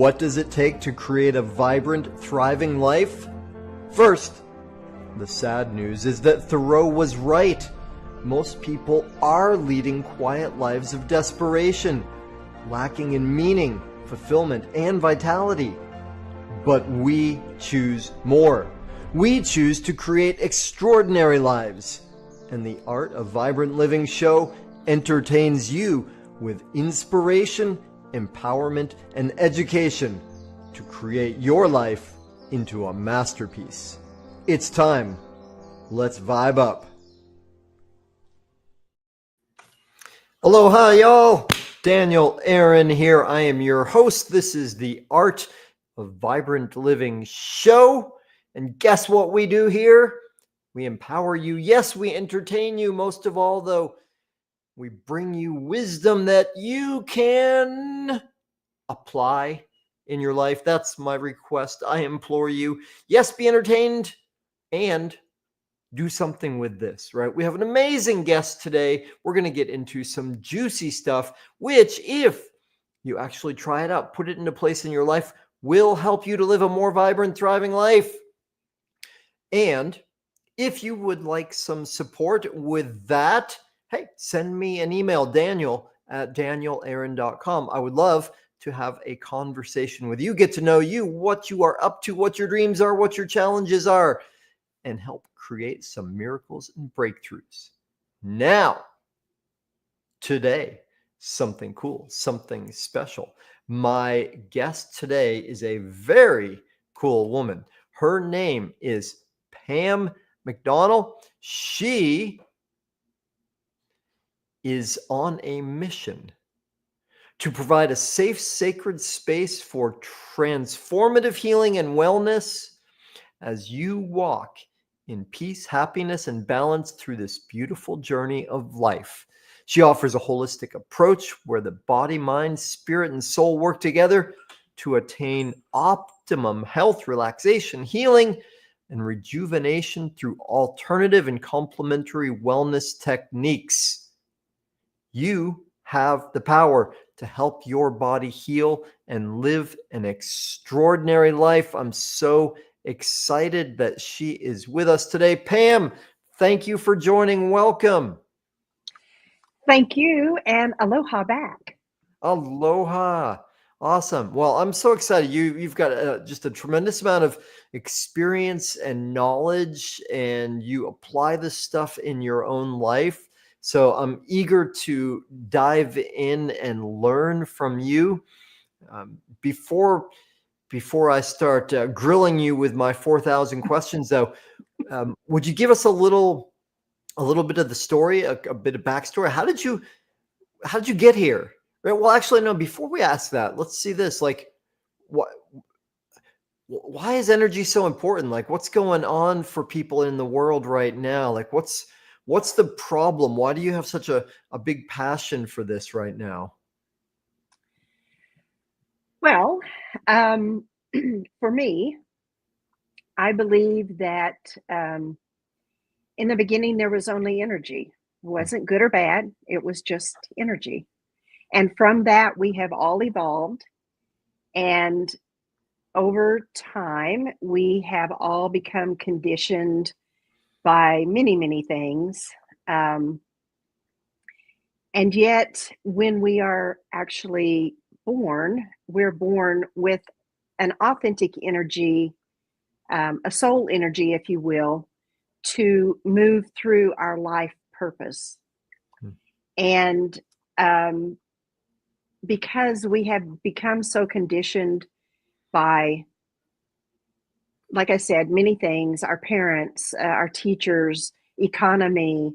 What does it take to create a vibrant, thriving life? First, the sad news is that Thoreau was right. Most people are leading quiet lives of desperation, lacking in meaning, fulfillment, and vitality. But we choose more. We choose to create extraordinary lives. And the Art of Vibrant Living show entertains you with inspiration, empowerment, and education to create your life into a masterpiece. It's time. Let's vibe up. Aloha, y'all. Daniel Aaron here. I am your host. This is the Art of Vibrant Living show. And guess what we do here? We empower you. Yes, we entertain you. Most of all, though, we bring you wisdom that you can apply in your life. That's my request. I implore you. Yes, be entertained and do something with this, right? We have an amazing guest today. We're going to get into some juicy stuff, which if you actually try it out, put it into place in your life, will help you to live a more vibrant, thriving life. And if you would like some support with that, hey, send me an email, daniel@danielaaron.com. I would love to have a conversation with you, get to know you, what you are up to, what your dreams are, what your challenges are, and help create some miracles and breakthroughs. Now, today, something cool, something special. My guest today is a very cool woman. Her name is Pam McDonel. She is on a mission to provide a safe, sacred space for transformative healing and wellness as you walk in peace, happiness, and balance through this beautiful journey of life. She offers a holistic approach where the body, mind, spirit, and soul work together to attain optimum health, relaxation, healing, and rejuvenation through alternative and complementary wellness techniques. You have the power to help your body heal and live an extraordinary life. I'm so excited that she is with us today. Pam, thank you for joining. Welcome. Thank you, and aloha back. Aloha. Awesome. Well, I'm so excited. You've got just a tremendous amount of experience and knowledge, and you apply this stuff in your own life. So I'm eager to dive in and learn from you. Before I start grilling you with my 4,000 questions, though, would you give us a little bit of the story, a bit of backstory? How did you get here? Right. Well, actually, no. Before we ask that, let's see this. Like, why is energy so important? Like, what's going on for people in the world right now? Like, what's the problem? Why do you have such a big passion for this right now? Well, for me, I believe that in the beginning there was only energy. It wasn't good or bad. It was just energy. And from that, we have all evolved. And over time, we have all become conditioned by many, many things. And yet, when we are actually born, we're born with an authentic energy, a soul energy, if you will, to move through our life purpose. And because we have become so conditioned by, like I said, many things, our parents, our teachers, economy,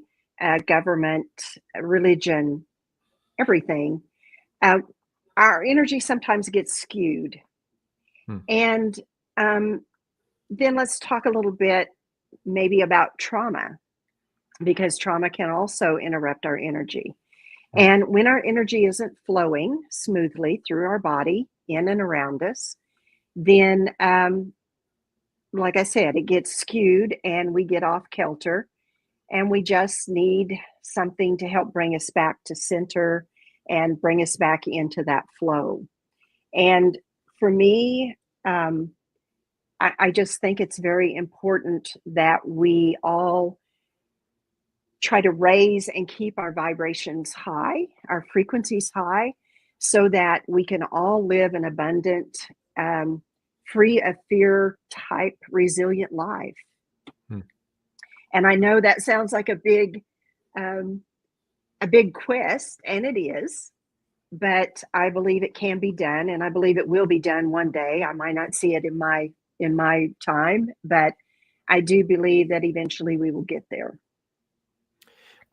government, religion, everything, our energy sometimes gets skewed. And then let's talk a little bit maybe about trauma, because trauma can also interrupt our energy. And when our energy isn't flowing smoothly through our body, in and around us, then, like I said, it gets skewed and we get off kilter, and we just need something to help bring us back to center and bring us back into that flow. And for me, I just think it's very important that we all try to raise and keep our vibrations high, our frequencies high, so that we can all live an abundant, free of fear type, resilient life. Hmm. And I know that sounds like a big quest, and it is, but I believe it can be done, and I believe it will be done one day. I might not see it in my time, but I do believe that eventually we will get there.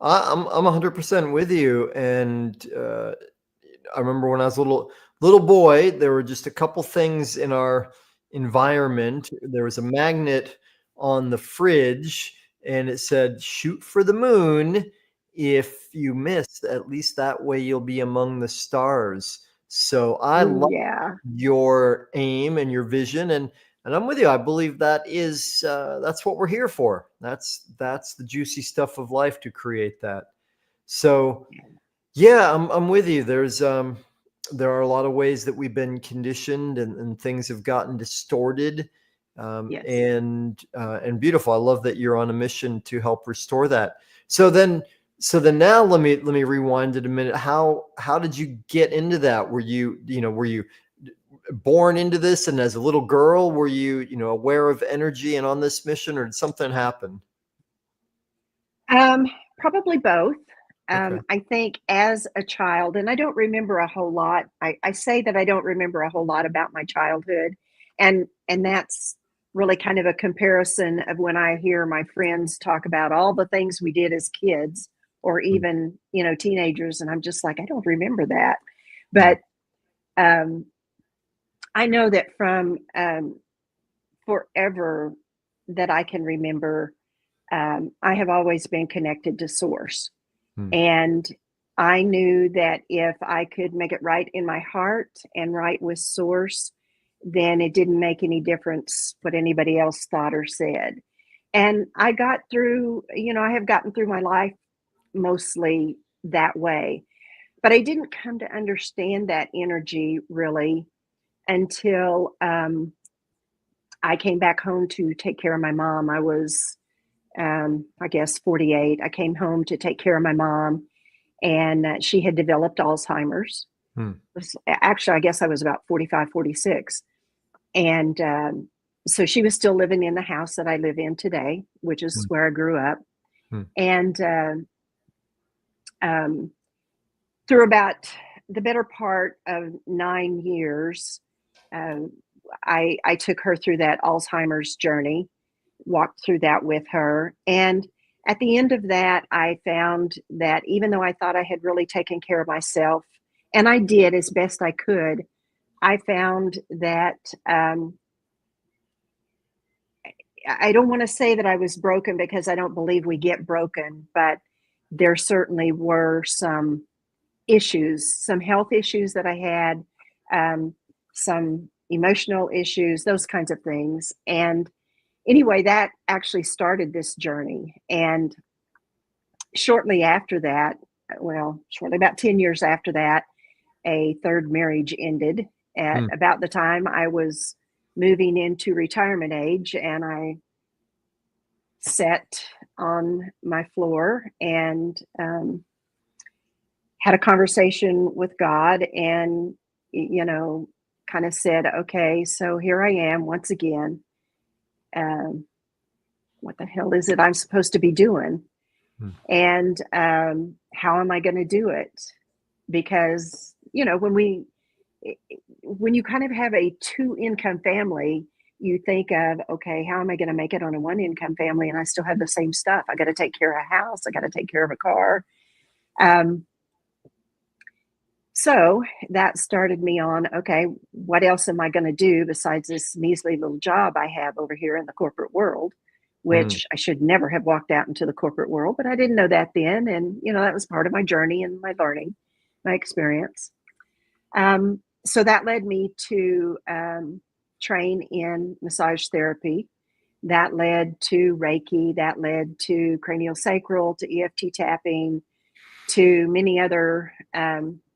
I'm 100% with you. And I remember when I was a little boy, there were just a couple things in our environment. There was a magnet on the fridge, and it said, "Shoot for the moon. If you miss, at least that way you'll be among the stars." So I Ooh, like yeah. your aim and your vision, and I'm with you. I believe that is that's what we're here for. That's the juicy stuff of life, to create that. So yeah, I'm with you. There are a lot of ways that we've been conditioned, and things have gotten distorted, Yes. and beautiful. I love that you're on a mission to help restore that. So then now let me rewind it a minute. How did you get into that? Were you born into this, and as a little girl were you aware of energy and on this mission, or did something happen? Probably both. Okay. I think as a child, and I don't remember a whole lot. I say that I don't remember a whole lot about my childhood, and that's really kind of a comparison of when I hear my friends talk about all the things we did as kids, or Mm, even teenagers, and I'm just like, I don't remember that. mm, But um, I know that from forever that I can remember, I have always been connected to source. mm, And I knew that if I could make it right in my heart and right with source, then it didn't make any difference what anybody else thought or said. And I got through, I have gotten through my life mostly that way. But I didn't come to understand that energy really until I came back home to take care of my mom. I was, I guess, 48. I came home to take care of my mom, and she had developed Alzheimer's. mm, Actually, I guess I was about 45, 46. And so she was still living in the house that I live in today, which is mm, where I grew up. mm, And um, through about the better part of 9 years, uh, I took her through that Alzheimer's journey, walked through that with her. And at the end of that, I found that even though I thought I had really taken care of myself, and I did as best I could, I found that I don't want to say that I was broken, because I don't believe we get broken, but there certainly were some issues, some health issues that I had, some emotional issues, those kinds of things. And anyway, that actually started this journey. And shortly after that, well, shortly about 10 years after that, a third marriage ended at mm. about the time I was moving into retirement age. And I sat on my floor and had a conversation with God, and, kind of said, okay, so here I am once again. Um, what the hell is it I'm supposed to be doing? Mm. And how am I going to do it? Because when you kind of have a two income family, you think of, okay, how am I going to make it on a one income family, and I still have the same stuff? I got to take care of a house, I got to take care of a car. um, so that started me on, okay, what else am I going to do besides this measly little job I have over here in the corporate world, Mm. which I should never have walked out into the corporate world, but I didn't know that then. And, that was part of my journey and my learning, my experience. So that led me to train in massage therapy. That led to Reiki. That led to cranial sacral, to EFT tapping, to many other,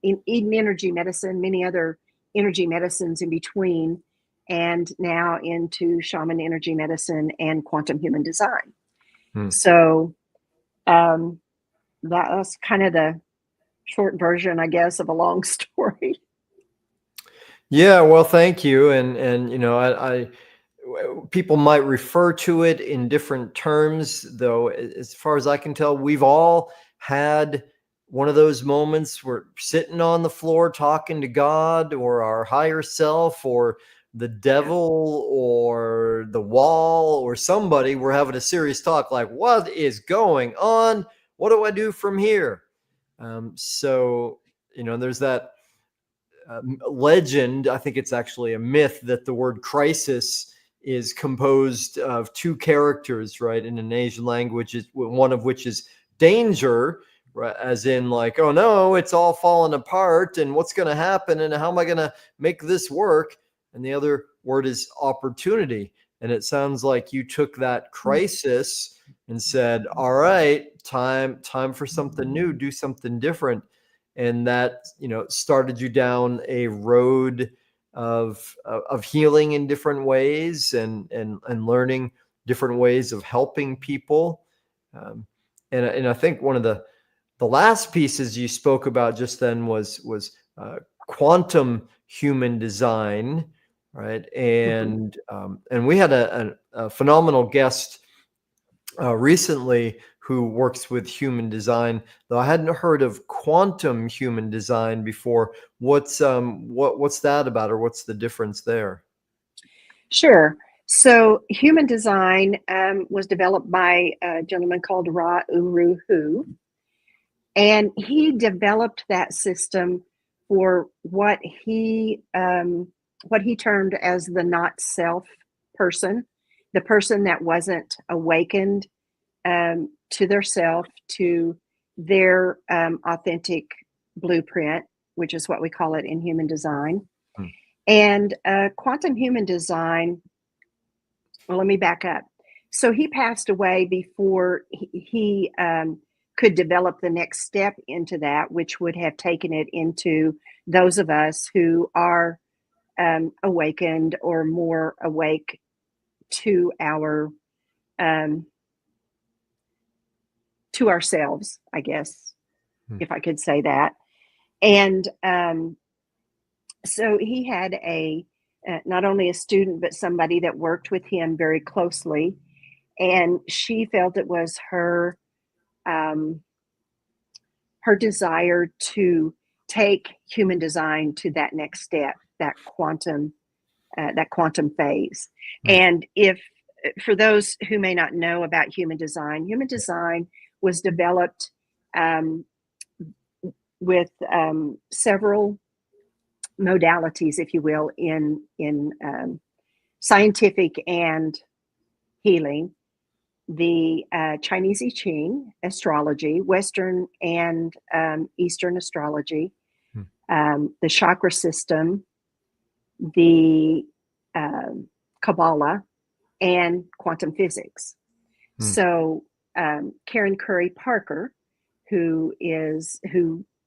in energy medicine, many other energy medicines in between, and now into shaman energy medicine and quantum human design. Hmm. So that's kind of the short version, I guess, of a long story. Yeah, well, thank you. And people might refer to it in different terms, though. As far as I can tell, we've all had one of those moments where sitting on the floor talking to God or our higher self or the devil or the wall or somebody. We're having a serious talk like, what is going on? What do I do from here? So, there's that legend. I think it's actually a myth that the word crisis is composed of two characters, right? In an Asian language, one of which is danger, right? As in, like, oh no, it's all falling apart, and what's going to happen, and how am I going to make this work? And the other word is opportunity. And it sounds like you took that crisis and said, all right, time for something new, do something different. And that started you down a road of healing in different ways and learning different ways of helping people. And I think one of the last pieces you spoke about just then was quantum human design, right? And we had a phenomenal guest recently who works with human design, though I hadn't heard of quantum human design before. What's that about, or what's the difference there? Sure. So human design was developed by a gentleman called Ra Uru Hu, and he developed that system for what he termed as the not self person, the person that wasn't awakened to their self, to their authentic blueprint, which is what we call it in human design. Hmm. And quantum human design, well, let me back up. So he passed away before he could develop the next step into that, which would have taken it into those of us who are awakened or more awake to our to ourselves, I guess, if I could say that. And so he had not only a student, but somebody that worked with him very closely. And she felt it was her desire to take human design to that next step, that quantum phase. And if, for those who may not know about human design was developed with several modalities, if you will, in scientific and healing. The Chinese I Ching, astrology, Western and Eastern astrology, the chakra system, the Kabbalah, and quantum physics. So Karen Curry Parker, who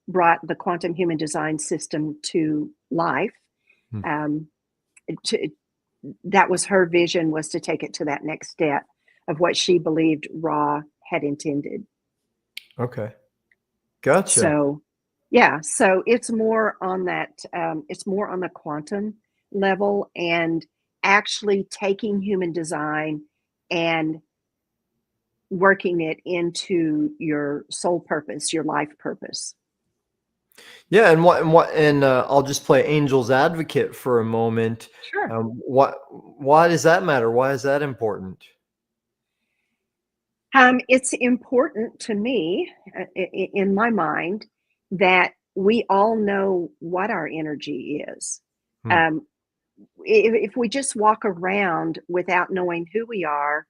brought the quantum human design system to life, that was her vision, was to take it to that next step of what she believed Ra had intended. Okay, gotcha. So yeah, so it's more on that, it's more on the quantum level, and actually taking human design and working it into your soul purpose, your life purpose. Yeah, and I'll just play angel's advocate for a moment. Sure. Why does that matter? Why is that important? It's important to me, in my mind, that we all know what our energy is. If we just walk around without knowing who we are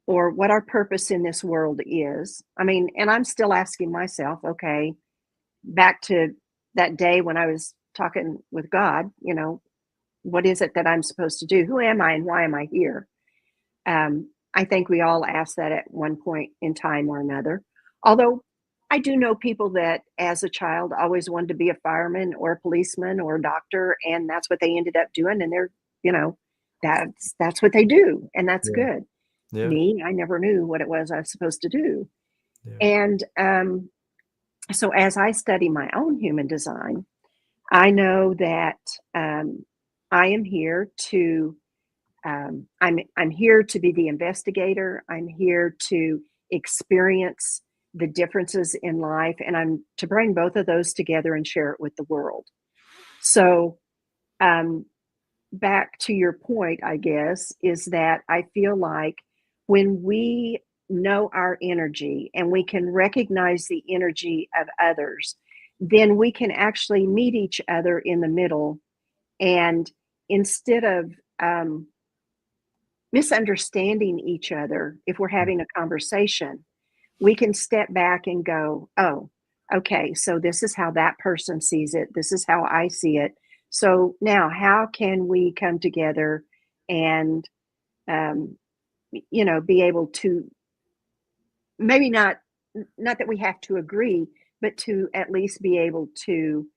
or what our purpose in this world is, I mean, and I'm still asking myself, okay, back to that day when I was talking with God, what is it that I'm supposed to do? Who am I and why am I here? I think we all ask that at one point in time or another. Although I do know people that as a child always wanted to be a fireman or a policeman or a doctor, and that's what they ended up doing, and they're, you know, that's what they do, and that's Yeah. good. Yeah. Me, I never knew what it was I was supposed to do. Yeah. And so as I study my own human design, I know that I am here to I'm here to be the investigator. I'm here to experience the differences in life, and I'm to bring both of those together and share it with the world. So, um, back to your point, I guess, is that I feel like when we know our energy and we can recognize the energy of others, then we can actually meet each other in the middle. And instead of misunderstanding each other, if we're Mm. having a conversation, we can step back and go, oh, okay, so this is how that person sees it. This is how I see it. So now, how can we come together and, um, be able to maybe not that we have to agree, but to at least be able to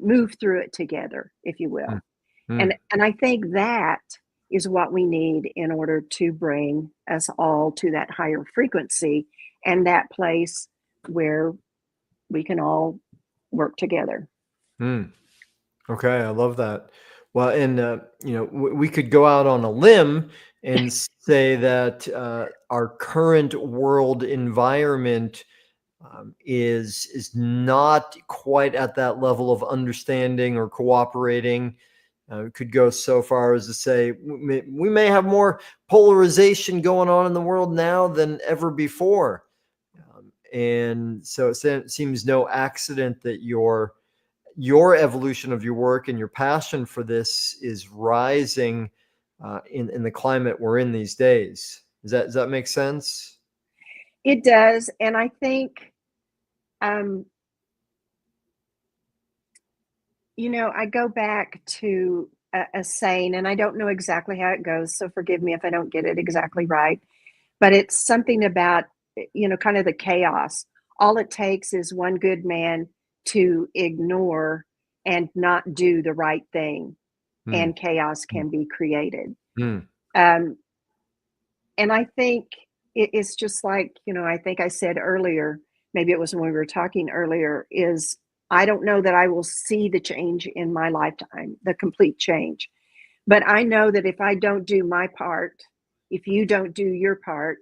move through it together, if you Mm. will. Mm. And I think that is what we need in order to bring us all to that higher frequency and that place where we can all work together. Mm. Okay, I love that. Well, and we could go out on a limb and say that our current world environment is not quite at that level of understanding or cooperating. Could go so far as to say we may have more polarization going on in the world now than ever before. And so it seems no accident that your evolution of your work and your passion for this is rising in the climate we're in these days. Does that make sense? It does. And I think, um, I go back to a saying, and I don't know exactly how it goes. So forgive me if I don't get it exactly right, but it's something about, kind of the chaos. All it takes is one good man to ignore and not do the right thing, Mm, and chaos can be created. mm, Um, and I think it's just like, I think I said earlier, maybe it was when we were talking earlier, is I don't know that I will see the change in my lifetime, the complete change. But I know that if I don't do my part, if you don't do your part,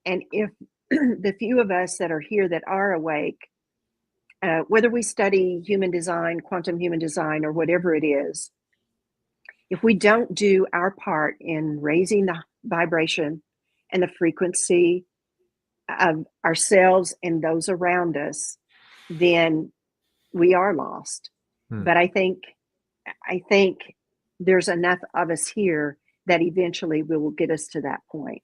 and if the few of us that are here that are awake, whether we study human design, quantum human design, or whatever it is, if we don't do our part in raising the vibration and the frequency of ourselves and those around us, then we are lost. mm, But I think there's enough of us here that eventually we will get us to that point.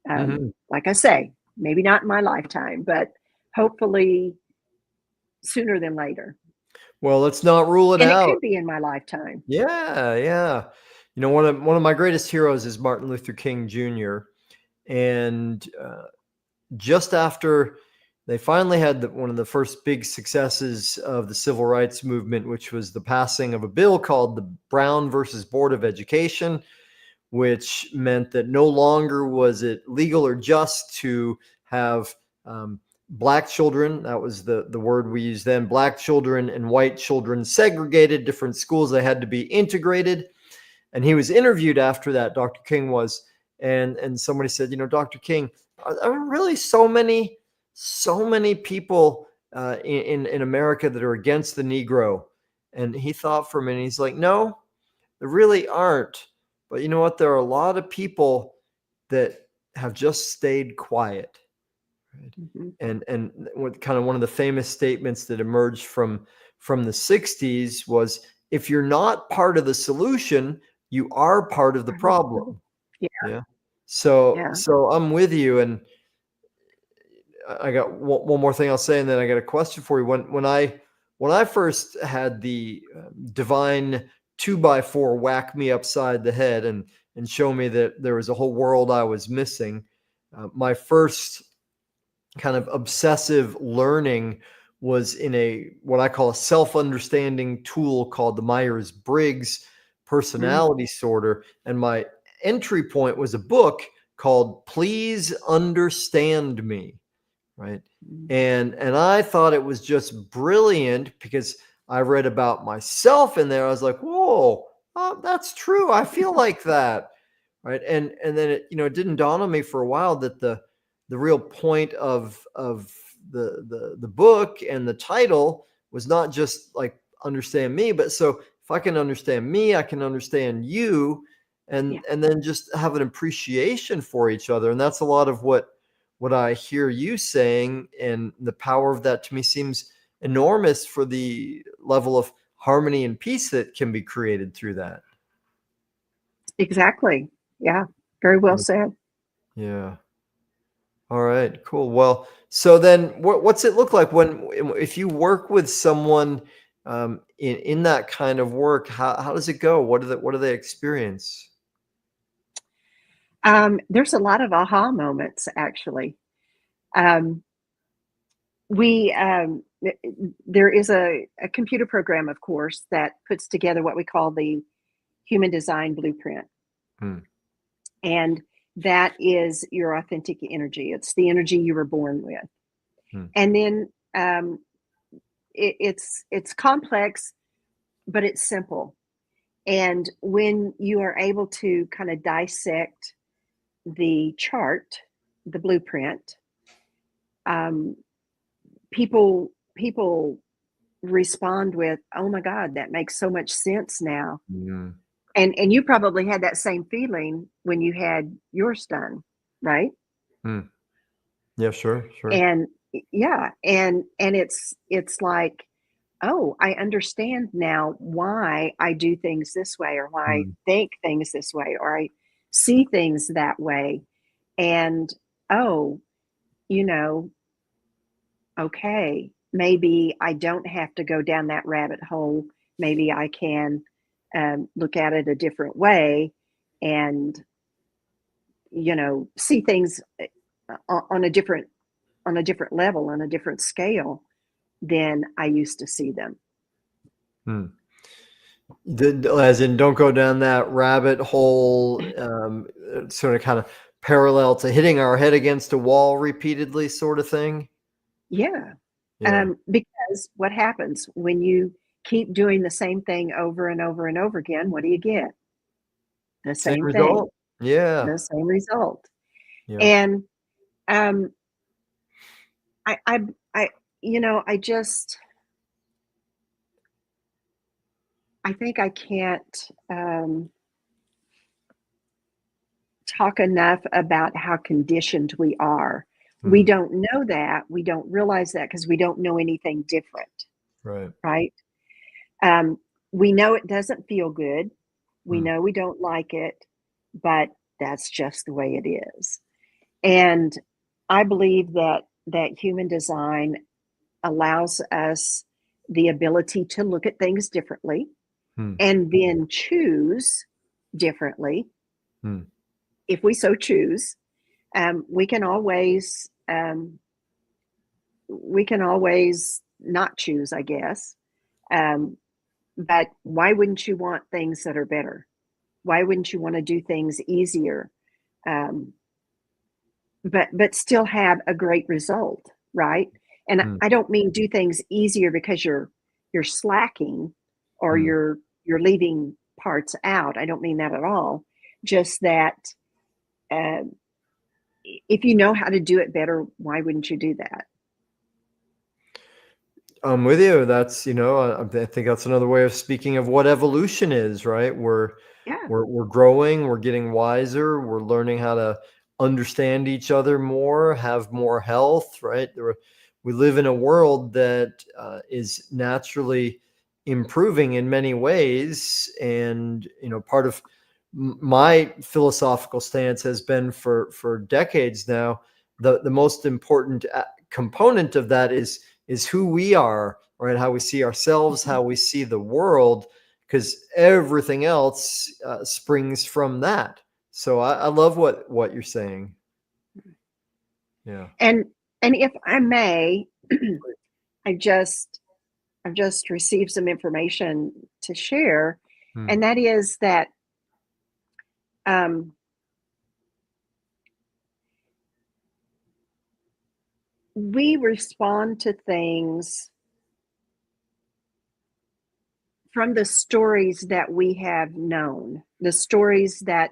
mhm. Like I say, maybe not in my lifetime, but hopefully sooner than later. Well, let's not rule it And it out. could be in my lifetime. Yeah, yeah. One of my greatest heroes is Martin Luther King Jr. And just after they finally had one of the first big successes of the civil rights movement, which was the passing of a bill called the Brown versus Board of Education, which meant that no longer was it legal or just to have black children, that was the word we used then, black children and white children segregated, different schools, they had to be integrated. And he was interviewed after that, Dr. King was, and somebody said, Dr. King, are there really so many people in America that are against the Negro? And he thought for a minute, he's like, no, there really aren't. But you know what? There are a lot of people that have just stayed quiet. Right? Mhm. And what kind of one of the famous statements that emerged from the 60s was, if you're not part of the solution, you are part of the problem. Yeah, Yeah. So yeah. so I'm with you. And I got one more thing I'll say, and then I got a question for you. When I first had the divine 2x4 whack me upside the head and show me that there was a whole world I was missing, my first kind of obsessive learning was in a what I call a self-understanding tool called the Myers-Briggs Mm, personality sorter. And my entry point was a book called Please Understand Me, right? mm. And I thought it was just brilliant because I read about myself in there. I was like, whoa, that's true. I feel like that, right? And then it, it didn't dawn on me for a while that the real point of the book and the title was not just like understand me, but so if I can understand me, I can understand you, Yeah, and then just have an appreciation for each other. And that's a lot of what I hear you saying, and the power of that to me seems enormous for the level of harmony and peace that can be created through that. exactly. Yeah, very well said. Yeah. All right, cool. Well, so then what's it look like when if you work with someone in that kind of work, how does it go? What do they experience? There's a lot of aha moments, actually. Um, we there is a computer program, of course, that puts together what we call the human design blueprint, Hmm. and that is your authentic energy. It's the energy you were born with, Hmm. and then it's complex, but it's simple. And when you are able to kind of dissect the chart, the blueprint, um, people respond with, "Oh my God, that makes so much sense now." Hmm. And you probably had that same feeling when you had yours done, right? Hmm. Yeah, sure, sure. And yeah, and it's like, oh, I understand now why I do things this way, or why I Hmm. think things this way, or I see things that way. And oh, you know, okay, maybe I don't have to go down that rabbit hole. Maybe I can look at it a different way and, see things on a different level, on a different scale than I used to see them. Hmm. As in, don't go down that rabbit hole, sort of kind of parallel to hitting our head against a wall repeatedly, sort of thing. Yeah. Yeah. Because what happens when you keep doing the same thing over and over and over again? What do you get? The Same same thing, result. Yeah. the same result. Yeah. And um, I, I, I, I just, I think I can't talk enough about how conditioned we are. We Hmm. don't know that. We don't realize that because we don't know anything different, Right. right? Um, we know it doesn't feel good. We Hmm. know we don't like it, but that's just the way it is. And I believe that human design allows us the ability to look at things differently Hmm. and then choose differently Hmm. if we so choose. We can always not choose, I guess. Um, but why wouldn't you want things that are better? Why wouldn't you want to do things easier, um, but still have a great result, right? And Hmm. I don't mean do things easier because you're slacking or Hmm. you're leaving parts out. I don't mean that at all. Just that uh, if you know how to do it better, why wouldn't you do that? I'm with you. That's, I think that's another way of speaking of what evolution is, right? We're Yeah. we're we're growing, we're getting wiser, we're learning how to understand each other more, have more health, right? We live in a world that is naturally improving in many ways, and part of my philosophical stance has been for decades now. The most important component of that is who we are, right? How we see ourselves, Mhm. how we see the world, because everything else springs from that. So I love what you're saying. Yeah. And And if I may, I've just received some information to share, and that is that we respond to things from the stories that we have known, the stories that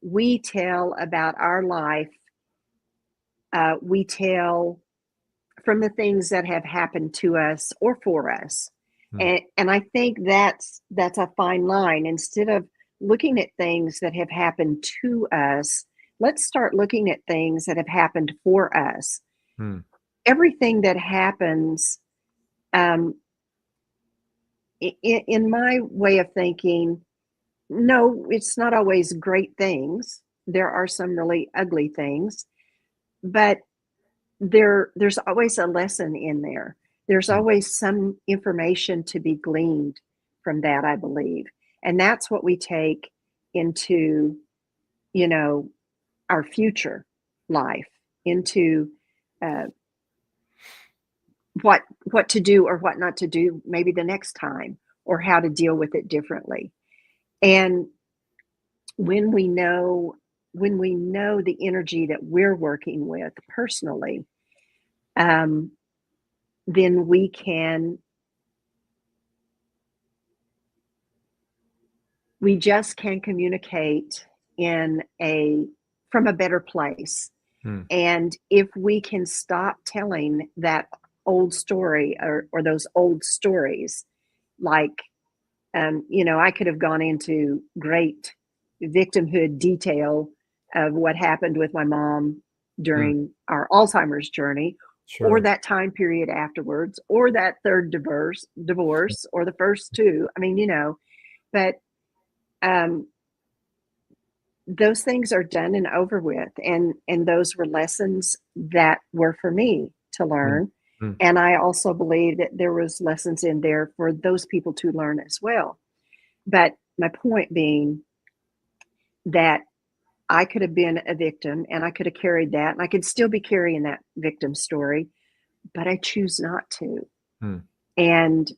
we tell about our life. We tell from the things that have happened to us or for us. And I think that's a fine line. Instead of looking at things that have happened to us, let's start looking at things that have happened for us. Everything that happens, in my way of thinking, no, it's not always great things. There are some really ugly things, but there's always a lesson in there. There's always some information to be gleaned from that, I believe. And that's what we take into, our future life, into what to do or what not to do maybe the next time, or how to deal with it differently. And when we know the energy that we're working with personally, then we just can communicate from a better place. And if we can stop telling that old story or those old stories, like, I could have gone into great victimhood detail of what happened with my mom during our Alzheimer's journey, or that time period afterwards, or that third divorce, or the first two. I mean, but those things are done and over with, and those were lessons that were for me to learn. And I also believe that there was lessons in there for those people to learn as well. But my point being that I could have been a victim, and I could have carried that, and I could still be carrying that victim story, but I choose not to. And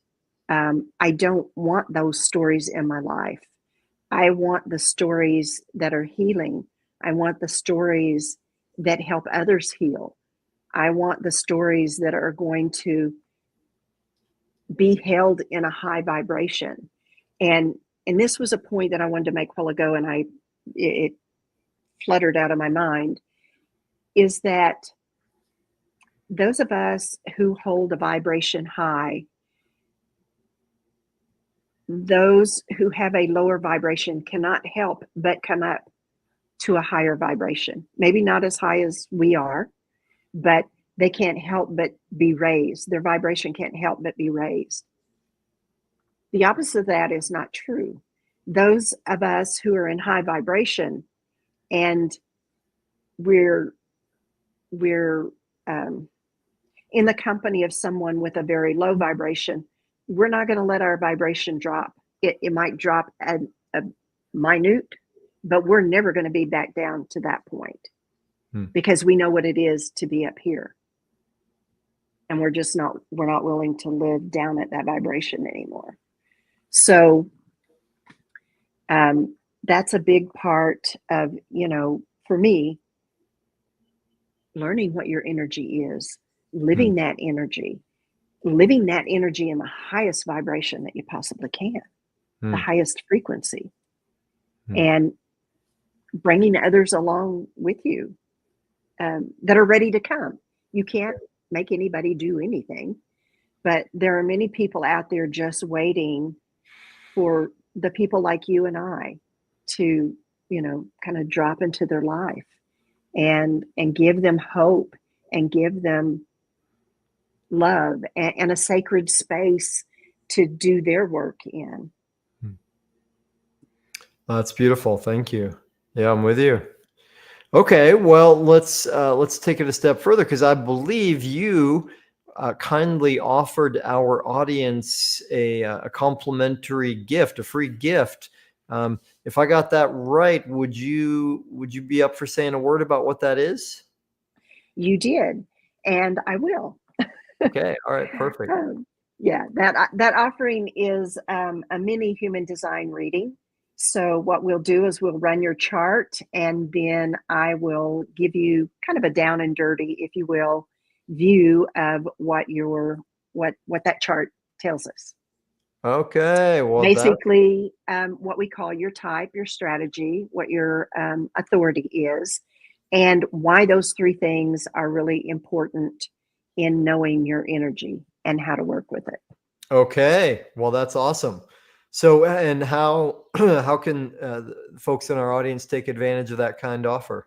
I don't want those stories in my life. I want the stories that are healing. I want the stories that help others heal. I want the stories that are going to be held in a high vibration. And this was a point that I wanted to make a while ago, and it fluttered out of my mind, is that those of us who hold a vibration high, those who have a lower vibration cannot help but come up to a higher vibration. Maybe not as high as we are, but they can't help but be raised. Their vibration can't help but be raised. The opposite of that is not true. Those of us who are in high vibration and we're in the company of someone with a very low vibration, we're not going to let our vibration drop. It might drop a minute, but we're never going to be back down to that point, because we know what it is to be up here. And we're not willing to live down at that vibration anymore. So that's a big part of, for me, learning what your energy is, living that energy in the highest vibration that you possibly can, the highest frequency, and bringing others along with you that are ready to come. You can't make anybody do anything, but there are many people out there just waiting for the people like you and I to, kind of drop into their life and give them hope and give them love and a sacred space to do their work in. That's beautiful. Thank you. Yeah, I'm with you. Okay, well, let's take it a step further, because I believe you kindly offered our audience a complimentary gift, a free gift. If I got that right, would you be up for saying a word about what that is? You did. and I will. Okay. All right. Perfect. Yeah, that offering is a mini human design reading. So what we'll do is we'll run your chart, and then I will give you kind of a down and dirty, if you will, view of what that chart tells us. Okay. Well, Basically, what we call your type, your strategy, what your authority is, and why those three things are really important in knowing your energy and how to work with it. okay. Well, that's awesome. So, and how how can folks in our audience take advantage of that kind offer?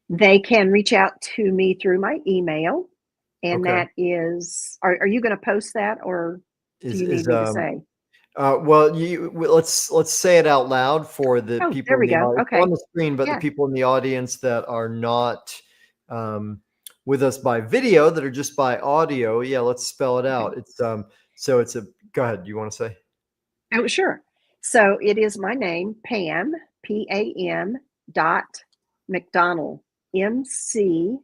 They can reach out to me through my email, and Okay. that is, are you going to post that, or do you Is need me to say? well, let's say it out loud for the Oh, people there in we the go. audience on Okay. the screen, but the Yeah. people in the audience that are not with us by video, that are just by audio. Yeah, let's spell it Okay. out. So it's a go ahead. You want to say? Oh, sure. So it is my name, Pam, PAM dot McDonel, McDonel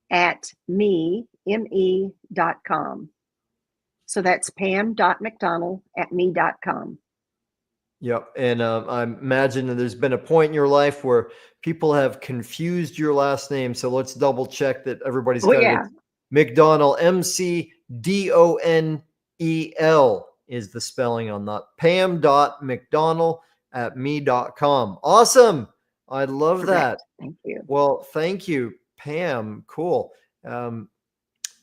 at me.com. So that's Pam.McDonel@me.com. Yep. And I imagine that there's been a point in your life where people have confused your last name. So let's double check that everybody's Oh, got it. yeah. It's McDonel, McDonel is the spelling on that. Pam.McDonel@me.com. Awesome. I love that. Correct. Thank you. Well, thank you, Pam. Cool. Um,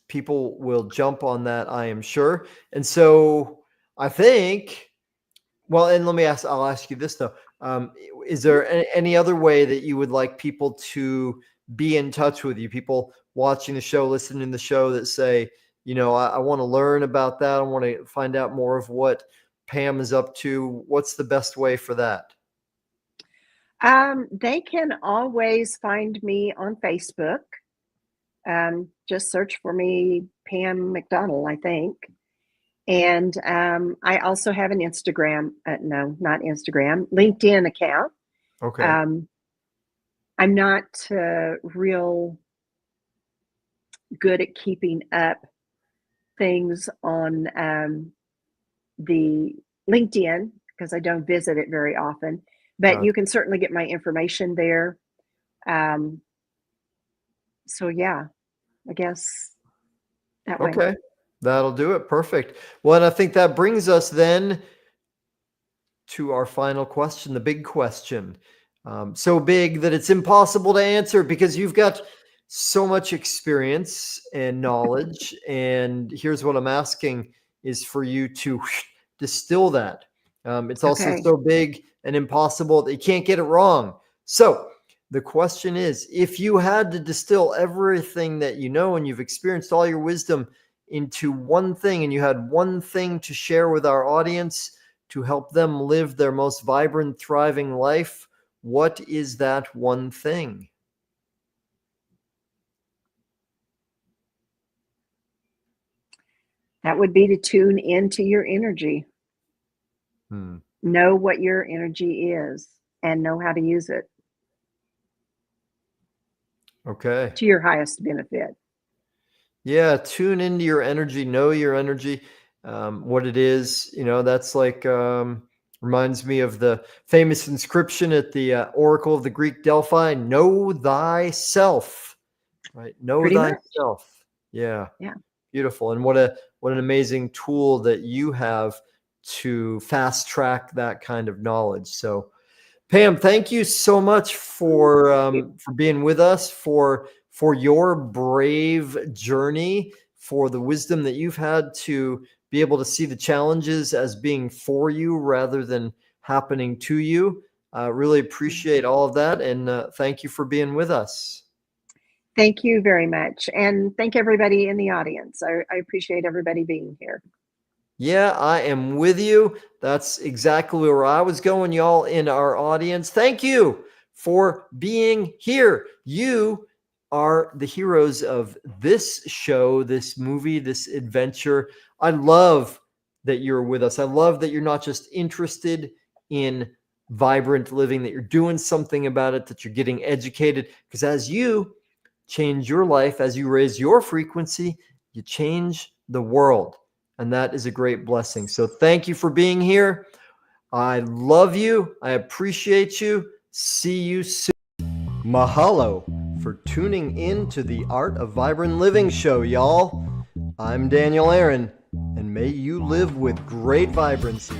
People will jump on that, I am sure. And so I think. Well, and I'll ask you this though. Is there any other way that you would like people to be in touch with you? People watching the show, listening to the show that say, I want to learn about that. I want to find out more of what Pam is up to. What's the best way for that? They can always find me on Facebook. Just search for me, Pam McDonel, I think. And I also have an Instagram, no, not Instagram, LinkedIn account. Okay. I'm not real good at keeping up things on the LinkedIn because I don't visit it very often, but you can certainly get my information there. So yeah, I guess that way. Okay. That'll do it. Perfect. Well, and I think that brings us then to our final question, the big question. So big that it's impossible to answer because you've got so much experience and knowledge. And here's what I'm asking is for you to distill that. It's also Okay. so big and impossible that you can't get it wrong. So the question is, if you had to distill everything that you know and you've experienced, all your wisdom, into one thing, and you had one thing to share with our audience to help them live their most vibrant, thriving life, what is that one thing? That would be to tune into your energy. Know what your energy is and know how to use it. Okay. To your highest benefit. Yeah, tune into your energy, know your energy, what it is. That's like, reminds me of the famous inscription at the Oracle of the Greek Delphi, know thyself, right? Know Pretty much. thyself. Yeah. Yeah. Beautiful. And what an amazing tool that you have to fast track that kind of knowledge. So Pam, thank you so much for being with us, for your brave journey, for the wisdom that you've had to be able to see the challenges as being for you rather than happening to you. Really appreciate all of that, and thank you for being with us. Thank you very much, and thank everybody in the audience. I appreciate everybody being here. Yeah, I am with you. That's exactly where I was going, y'all in our audience. Thank you for being here. You are the heroes of this show, this movie, this adventure. I love that you're with us. I love that you're not just interested in vibrant living, that you're doing something about it, that you're getting educated. Because as you change your life, as you raise your frequency, you change the world. And that is a great blessing. So thank you for being here. I love you. I appreciate you. See you soon. Mahalo for tuning in to the Art of Vibrant Living show, y'all. I'm Daniel Aaron, and may you live with great vibrancy.